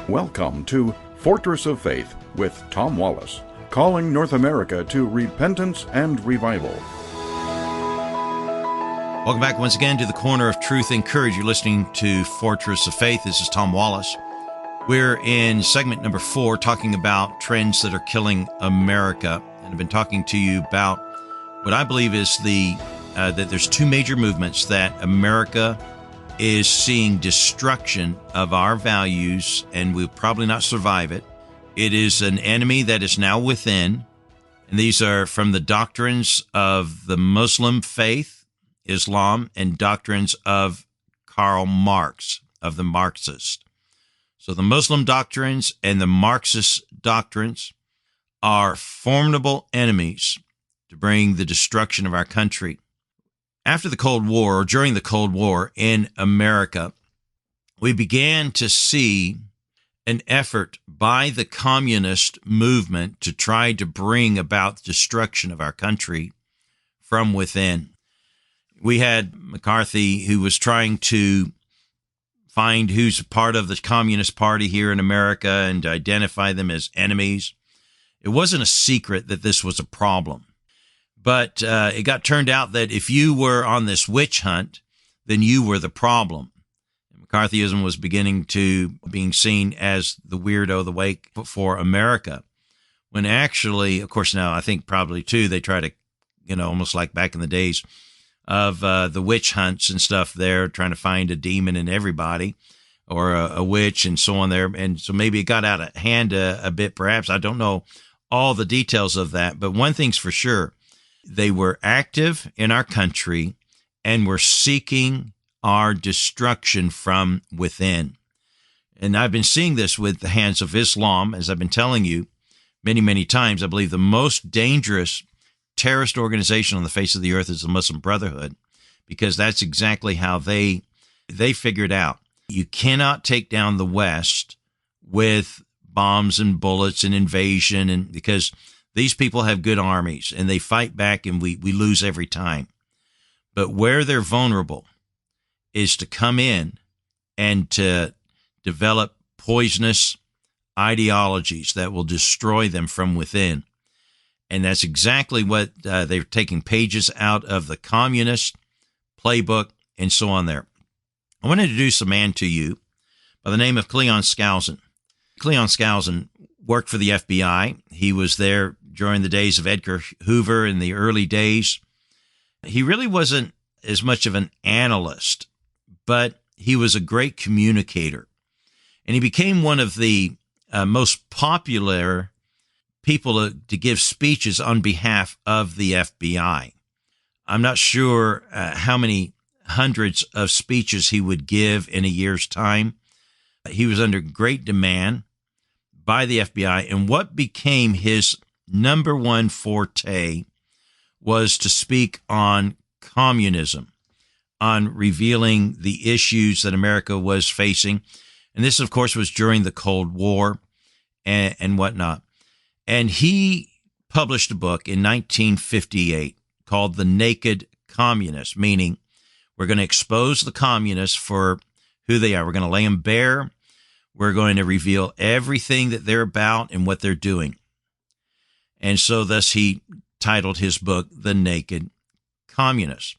Welcome to Fortress of Faith with Tom Wallace, calling North America to repentance and revival. Welcome back once again to the Corner of Truth and Courage. You're listening to Fortress of Faith. This is Tom Wallace. We're in segment number 4, talking about trends that are killing America. And I've been talking to you about what I believe is that there's two major movements that America is seeing destruction of our values, and we'll probably not survive it. It is an enemy that is now within, and these are from the doctrines of the Muslim faith, Islam, and doctrines of Karl Marx, of the Marxists. So the Muslim doctrines and the Marxist doctrines are formidable enemies to bring the destruction of our country. After the Cold War, or during the Cold War in America, we began to see an effort by the communist movement to try to bring about destruction of our country from within. We had McCarthy, who was trying to find who's part of the Communist Party here in America and to identify them as enemies. It wasn't a secret that this was a problem. But it got turned out that if you were on this witch hunt, then you were the problem. McCarthyism was being seen as the weirdo, the wake for America. When actually, of course, now I think probably too, they try to, almost like back in the days of the witch hunts and stuff there, trying to find a demon in everybody or a witch and so on there. And so maybe it got out of hand a bit, perhaps. I don't know all the details of that. But one thing's for sure. They were active in our country and were seeking our destruction from within. And I've been seeing this with the hands of Islam, as I've been telling you many, many times. I believe the most dangerous terrorist organization on the face of the earth is the Muslim Brotherhood, because that's exactly how they figured out. You cannot take down the West with bombs and bullets and invasion, and because these people have good armies, and they fight back, and we lose every time. But where they're vulnerable is to come in and to develop poisonous ideologies that will destroy them from within. And that's exactly what they're taking pages out of the communist playbook and so on there. I want to introduce a man to you by the name of Cleon Skousen. Cleon Skousen worked for the FBI. He was there during the days of Edgar Hoover in the early days. He really wasn't as much of an analyst, but he was a great communicator. And he became one of the most popular people to give speeches on behalf of the FBI. I'm not sure how many hundreds of speeches he would give in a year's time. He was under great demand by the FBI, and what became his number one forte was to speak on communism, on revealing the issues that America was facing. And this, of course, was during the Cold War and whatnot. And he published a book in 1958 called The Naked Communist, meaning we're going to expose the communists for who they are. We're going to lay them bare. We're going to reveal everything that they're about and what they're doing. And so thus he titled his book, The Naked Communist.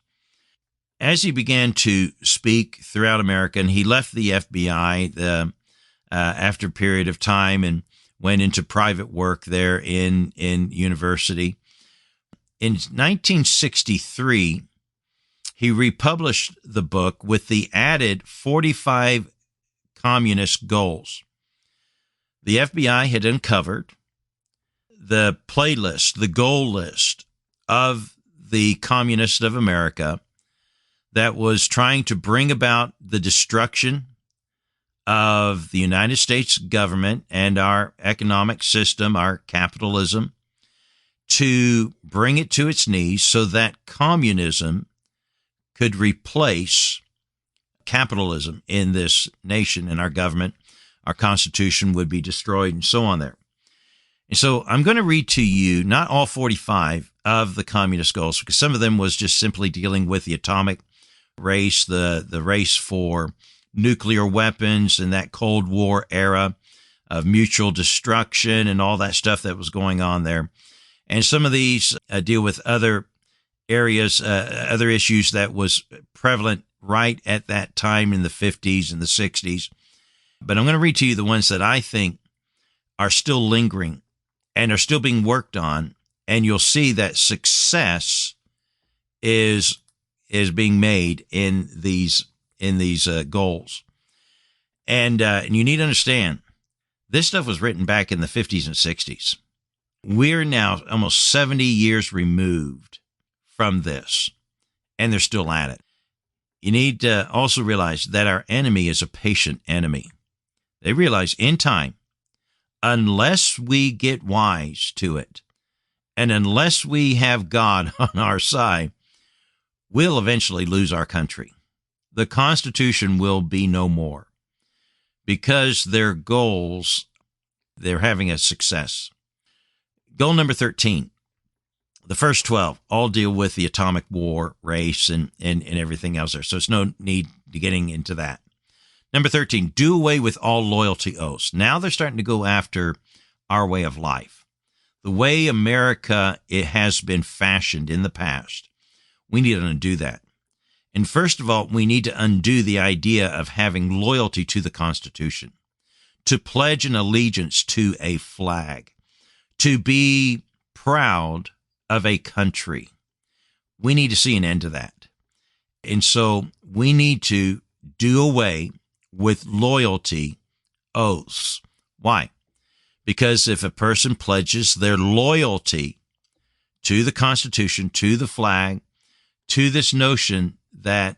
As he began to speak throughout America, and he left the FBI after a period of time and went into private work there in university. In 1963, he republished the book with the added 45 communist goals. The FBI had uncovered the playlist, the goal list of the communists of America that was trying to bring about the destruction of the United States government and our economic system, our capitalism, to bring it to its knees so that communism could replace capitalism in this nation and our government. Our Constitution would be destroyed and so on there. And so I'm going to read to you not all 45 of the communist goals, because some of them was just simply dealing with the atomic race, the race for nuclear weapons in that Cold War era, of mutual destruction and all that stuff that was going on there. And some of these deal with other areas, other issues that was prevalent right at that time in the 50s and the 60s. But I'm going to read to you the ones that I think are still lingering and are still being worked on. And you'll see that success is being made in these goals. And you need to understand, this stuff was written back in the 50s and 60s. We're now almost 70 years removed from this, and they're still at it. You need to also realize that our enemy is a patient enemy. They realize in time, unless we get wise to it, and unless we have God on our side, we'll eventually lose our country. The Constitution will be no more because their goals, they're having a success. Goal number 13. The first 12 all deal with the atomic war, race, and everything else there. So it's no need to getting into that. Number 13, do away with all loyalty oaths. Now they're starting to go after our way of life. The way America, it has been fashioned in the past. We need to undo that. And first of all, we need to undo the idea of having loyalty to the Constitution, to pledge an allegiance to a flag, to be proud of a country. We need to see an end to that. And so we need to do away with loyalty oaths. Why? Because if a person pledges their loyalty to the Constitution, to the flag, to this notion that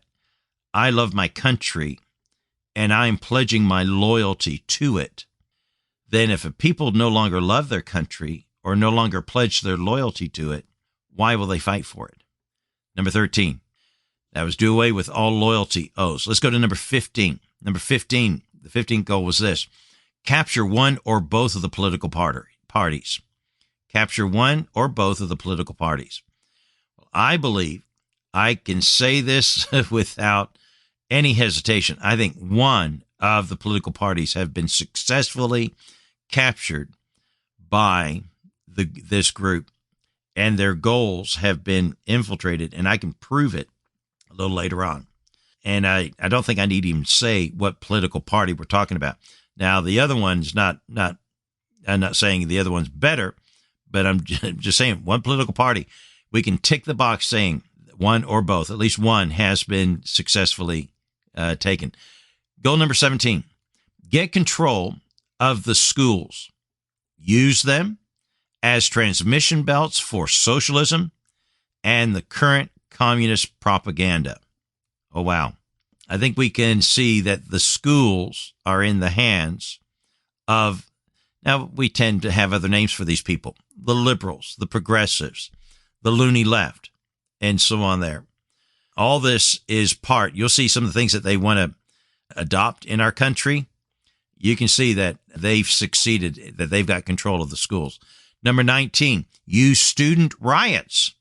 I love my country and I'm pledging my loyalty to it, then if a people no longer love their country or no longer pledge their loyalty to it, why will they fight for it? Number 13, that was do away with all loyalty oaths. Let's go to number 15. Number 15, the 15th goal was this: capture one or both of the political parties. Capture one or both of the political parties. Well, I believe I can say this without any hesitation. I think one of the political parties have been successfully captured by this group, and their goals have been infiltrated, and I can prove it a little later on. And I don't think I need to even say what political party we're talking about. Now, the other one's I'm not saying the other one's better, but I'm just saying one political party. We can tick the box saying one or both, at least one has been successfully taken. Goal number 17, get control of the schools. Use them as transmission belts for socialism and the current communist propaganda. Oh, wow. I think we can see that the schools are in the hands of, now we tend to have other names for these people, the liberals, the progressives, the loony left, and so on there. All this is part, you'll see some of the things that they want to adopt in our country. You can see that they've succeeded, that they've got control of the schools. Number 19, use student riots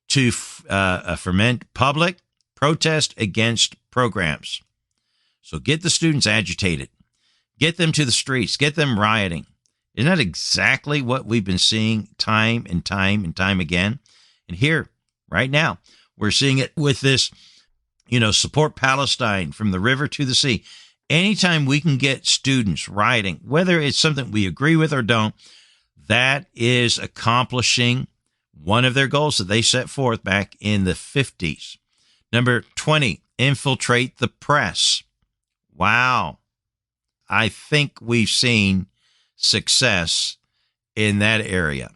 to foment public protest against programs. So get the students agitated. Get them to the streets. Get them rioting. Isn't that exactly what we've been seeing time and time and time again? And here, right now, we're seeing it with this, support Palestine from the river to the sea. Anytime we can get students rioting, whether it's something we agree with or don't, that is accomplishing one of their goals that they set forth back in the 50s. Number 20, infiltrate the press. Wow. I think we've seen success in that area.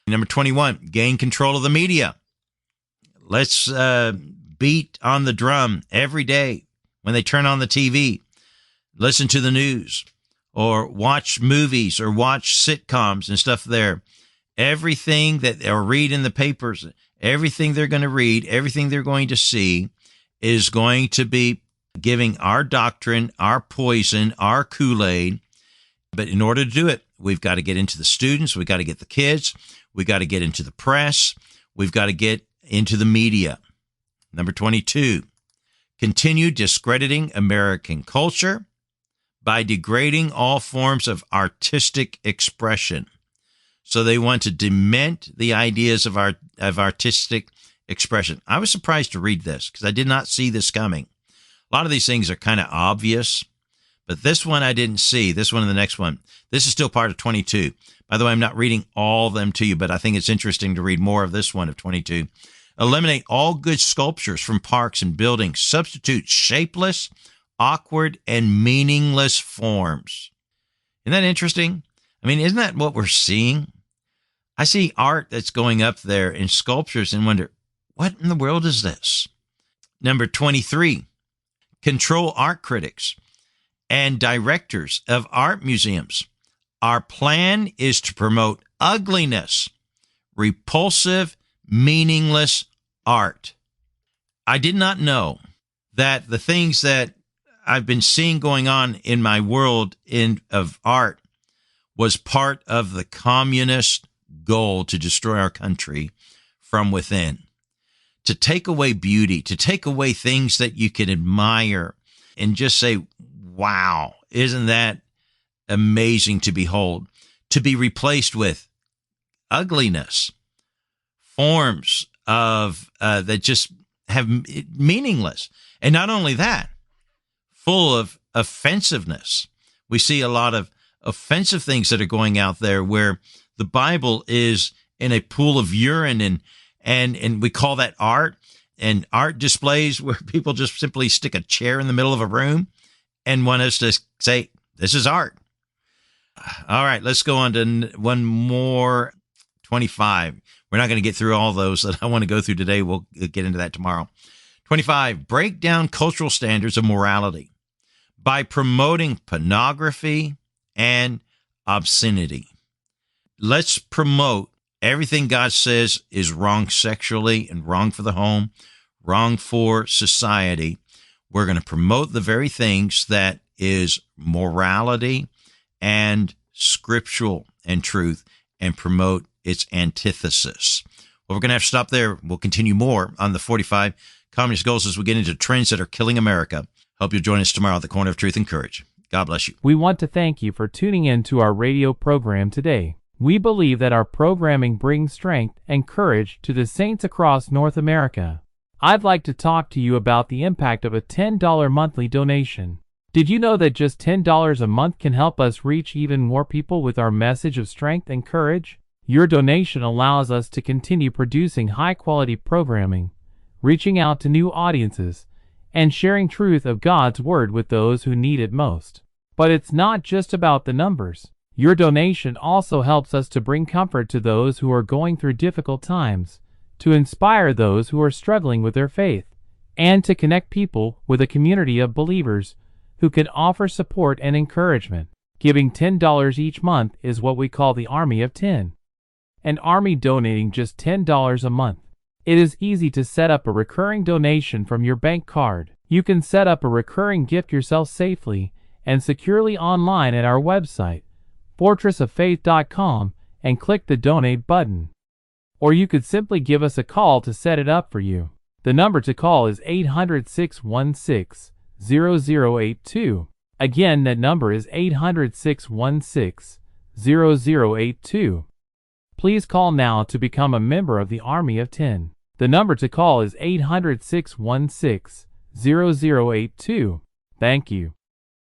Number 21, gain control of the media. Let's beat on the drum every day when they turn on the TV. Listen to the news or watch movies or watch sitcoms and stuff there. Everything that or read in the papers, everything they're going to read, everything they're going to see is going to be giving our doctrine, our poison, our Kool-Aid. But in order to do it, we've got to get into the students. We've got to get the kids. We've got to get into the press. We've got to get into the media. Number 22, continue discrediting American culture by degrading all forms of artistic expression. So they want to dement the ideas of artistic expression. I was surprised to read this because I did not see this coming. A lot of these things are kind of obvious, but this one I didn't see. This one and the next one. This is still part of 22. By the way, I'm not reading all of them to you, but I think it's interesting to read more of this one of 22. Eliminate all good sculptures from parks and buildings. Substitute shapeless, awkward, and meaningless forms. Isn't that interesting? I mean, isn't that what we're seeing? I see art that's going up there in sculptures and wonder, what in the world is this? Number 23, control art critics and directors of art museums. Our plan is to promote ugliness, repulsive, meaningless art. I did not know that the things that I've been seeing going on in my world of art was part of the communist goal to destroy our country from within, to take away beauty, to take away things that you can admire and just say, wow, isn't that amazing to behold, to be replaced with ugliness, forms of that just have meaningless. And not only that, full of offensiveness. We see a lot of offensive things that are going out there where the Bible is in a pool of urine, and we call that art, and art displays where people just simply stick a chair in the middle of a room and want us to say, this is art. All right, let's go on to one more, 25. We're not going to get through all those that I want to go through today. We'll get into that tomorrow. 25, break down cultural standards of morality by promoting pornography and obscenity. Let's promote everything God says is wrong sexually and wrong for the home, wrong for society. We're going to promote the very things that is morality and scriptural and truth, and promote its antithesis. Well, we're going to have to stop there. We'll continue more on the 45 Communist Goals as we get into trends that are killing America. Hope you'll join us tomorrow at the Corner of Truth and Courage. God bless you. We want to thank you for tuning in to our radio program today. We believe that our programming brings strength and courage to the saints across North America. I'd like to talk to you about the impact of a $10 monthly donation. Did you know that just $10 a month can help us reach even more people with our message of strength and courage? Your donation allows us to continue producing high-quality programming, reaching out to new audiences, and sharing truth of God's Word with those who need it most. But it's not just about the numbers. Your donation also helps us to bring comfort to those who are going through difficult times, to inspire those who are struggling with their faith, and to connect people with a community of believers who can offer support and encouragement. Giving $10 each month is what we call the Army of 10. An army donating just $10 a month. It is easy to set up a recurring donation from your bank card. You can set up a recurring gift yourself safely and securely online at our website, fortressoffaith.com, and click the donate button. Or you could simply give us a call to set it up for you. The number to call is 800-616-0082. Again, that number is 800-616-0082. Please call now to become a member of the Army of 10. The number to call is 800-616-0082. Thank you.